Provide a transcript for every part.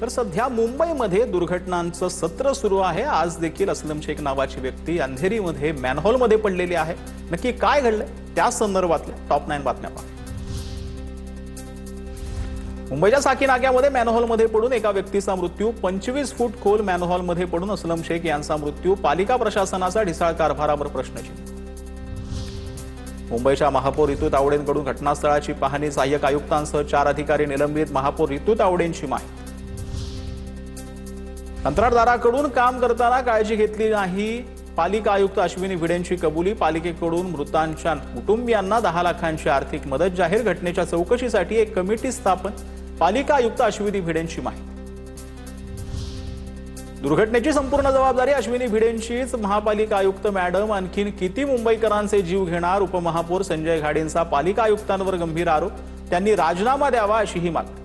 तर सध्या मुंबईमध्ये दुर्घटनांचं सत्र सुरू आहे। आज देखील असलम शेख नावाची व्यक्ती अंधेरीमध्ये मॅनहोलमध्ये पडलेली आहे। नक्की काय घडलंय त्या संदर्भातल्या टॉप 9 बातम्या पहा। मुंबईच्या साकी नाक्यामध्ये मॅनहोलमध्ये पडून एका व्यक्तीचा मृत्यू। 25 फूट खोल मॅनहोलमध्ये पडून असलम शेख यांचा मृत्यू। पालिका प्रशासनाचा ढिसाळ कारभारावर प्रश्नचिन्ह। मुंबईच्या महापौर रितू तावडेंकडून घटनास्थळाची पाहणी। सहाय्यक आयुक्तांसह 4 अधिकारी निलंबित। महापौर रितू तावडेंची माहिती। कंत्राटदाराकडून काम करताना काळजी घेतली नाही। पालिका आयुक्त अश्विनी भिडेंची कबुली। पालिकेकडून मृतांच्या कुटुंबियांना 10 लाखांची आर्थिक मदत जाहीर। घटनेच्या चौकशीसाठी एक कमिटी स्थापन। पालिका आयुक्त अश्विनी भिडेंची माहिती। दुर्घटनेची संपूर्ण जबाबदारी अश्विनी भिडेंचीच। महापालिका आयुक्त मॅडम आणखीन किती मुंबईकरांचे जीव घेणार? उपमहापौर संजय घाडेंचा पालिका आयुक्तांवर गंभीर आरोप। त्यांनी राजीनामा द्यावा अशीही मागणी।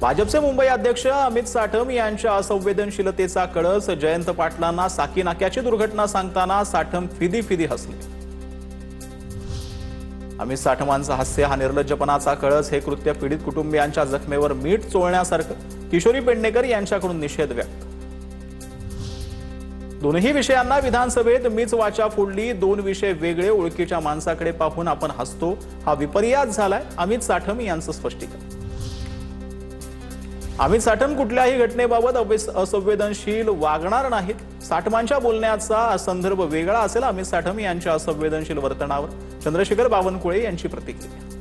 भाजपचे मुंबई अध्यक्ष अमित साठम यांच्या असंवेदनशीलतेचा कळस। जयंत पाटलांना साकी नाक्याची दुर्घटना सांगताना साठम फिदी हसले। अमित साठमांचं हास्य हा निर्लज्जपणाचा कळस। हे कृत्य पीडित कुटुंबियांच्या जखमेवर मीठ चोळण्यासारखं। किशोरी पेडणेकर यांच्याकडून निषेध व्यक्त। दोन्ही विषयांना विधानसभेत मीच वाचा फोडली। 2 विषय वेगळे। ओळखीच्या माणसाकडे पाहून आपण हसतो हा विपर्यास झालाय। अमित साठम यांचं स्पष्टीकरण। अमित साठम कुठल्याही घटनेबाबत असंवेदनशील वागणार नाहीत। साठमांच्या बोलण्याचा संदर्भ वेगळा असेल। अमित साठम यांच्या असंवेदनशील वर्तनावर चंद्रशेखर बावनकुळे यांची प्रतिक्रिया।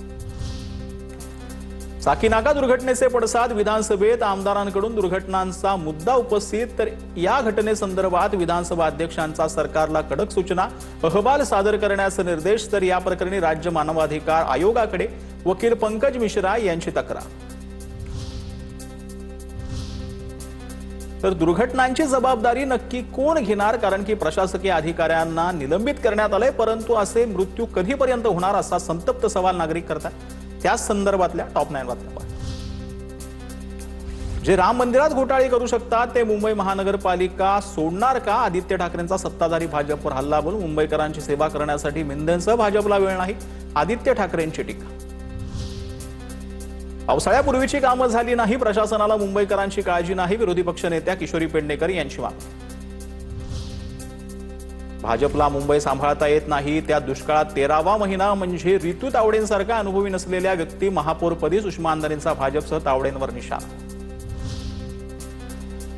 साकी नाका दुर्घटनेचे पडसाद। विधानसभेत आमदारांकडून दुर्घटनांचा मुद्दा उपस्थित। तर या घटनेसंदर्भात विधानसभा अध्यक्षांचा सरकारला कडक सूचना। अहवाल सादर करण्याचे निर्देश। तर या प्रकरणी राज्य मानवाधिकार आयोगाकडे वकील पंकज मिश्रा यांची तक्रार। तर दुर्घटनांची जबाबदारी नक्की कोण घेणार? कारण की प्रशासकीय अधिकाऱ्यांना निलंबित करण्यात आले, परंतु असे मृत्यू कधीपर्यंत होणार असा संतप्त सवाल नागरिक करतात। त्या संदर्भातल्या टॉप 9 बातम्या। जे राम मंदिरात घोटाळे करू शकतात ते मुंबई महानगरपालिका सोडणार का? आदित्य ठाकरेंचा सत्ताधारी भाजपवर हल्लाबोल। मुंबईकरांची सेवा करण्यासाठी मिंदेंसह भाजपला वेळ नाही, आदित्य ठाकरेंची टीका। पावसाळ्यापूर्वीची कामं झाली नाही, प्रशासनाला मुंबईकरांची काळजी नाही, विरोधी पक्षनेत्या किशोरी पेडणेकर यांची मागणी। भाजपला मुंबई सांभाळता येत नाही, त्या दुष्काळात 13वा महिना म्हणजे रितू तावडेंसारखा अनुभवी नसलेल्या व्यक्ती महापौरपदी। सुषमा अंधारेंचा भाजपसह तावडेंवर निशाणा।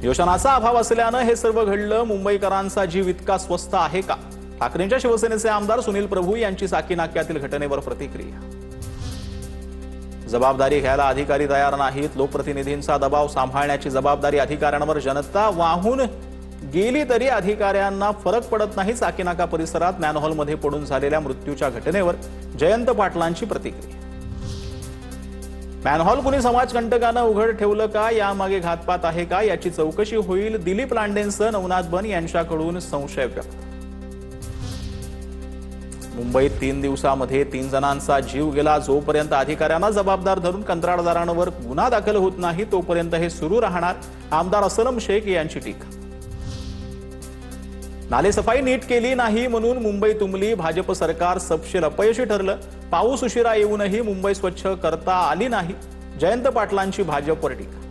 योजनाचा अभाव असल्यानं हे सर्व घडलं। मुंबईकरांचा जीव इतका स्वस्त आहे का? ठाकरेंच्या शिवसेनेचे आमदार सुनील प्रभू यांची साकी नाक्यातील घटनेवर प्रतिक्रिया। जबाबदारी घ्यायला अधिकारी तयार नाहीत। लोकप्रतिनिधींचा दबाव सांभाळण्याची जबाबदारी अधिकाऱ्यांवर। जनता वाहून गेली तरी अधिकाऱ्यांना फरक पडत नाही। साकी नाका परिसरात मॅनहोलमध्ये पडून झालेल्या मृत्यूच्या घटनेवर जयंत पाटलांची प्रतिक्रिया। मॅनहोल कुणी समाजकंटकानं उघड ठेवलं का? यामागे घातपात आहे का? याची चौकशी होईल। दिलीप लांडेंसह नवनाथ बन यांच्याकडून संशय व्यक्त। मुंबईत 3 दिवसांमध्ये 3 जणांचा जीव गेला। जोपर्यंत अधिकाऱ्यांना जबाबदार धरून कंत्राटदारांवर गुन्हा दाखल होत नाही तोपर्यंत हे सुरू राहणार, आमदार असलम शेख यांची टीका। नालेसफाई नीट केली नाही म्हणून मुंबई तुंबली। भाजप सरकार सपशेल अपयशी ठरलं। पाऊस उशिरा येऊनही मुंबई स्वच्छ करता आली नाही, जयंत पाटलांची भाजपवर टीका।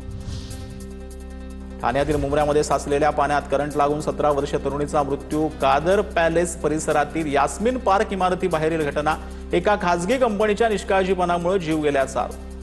ठाण्यातील मुंब्र्यामध्ये साचलेल्या पाण्यात करंट लागून 17 वर्षीय तरुणीचा मृत्यू। कादर पॅलेस परिसरातील यास्मिन पार्क इमारतीबाहेरील घटना। एका खासगी कंपनीच्या निष्काळजीपणामुळे जीव गेल्याचा आरोप।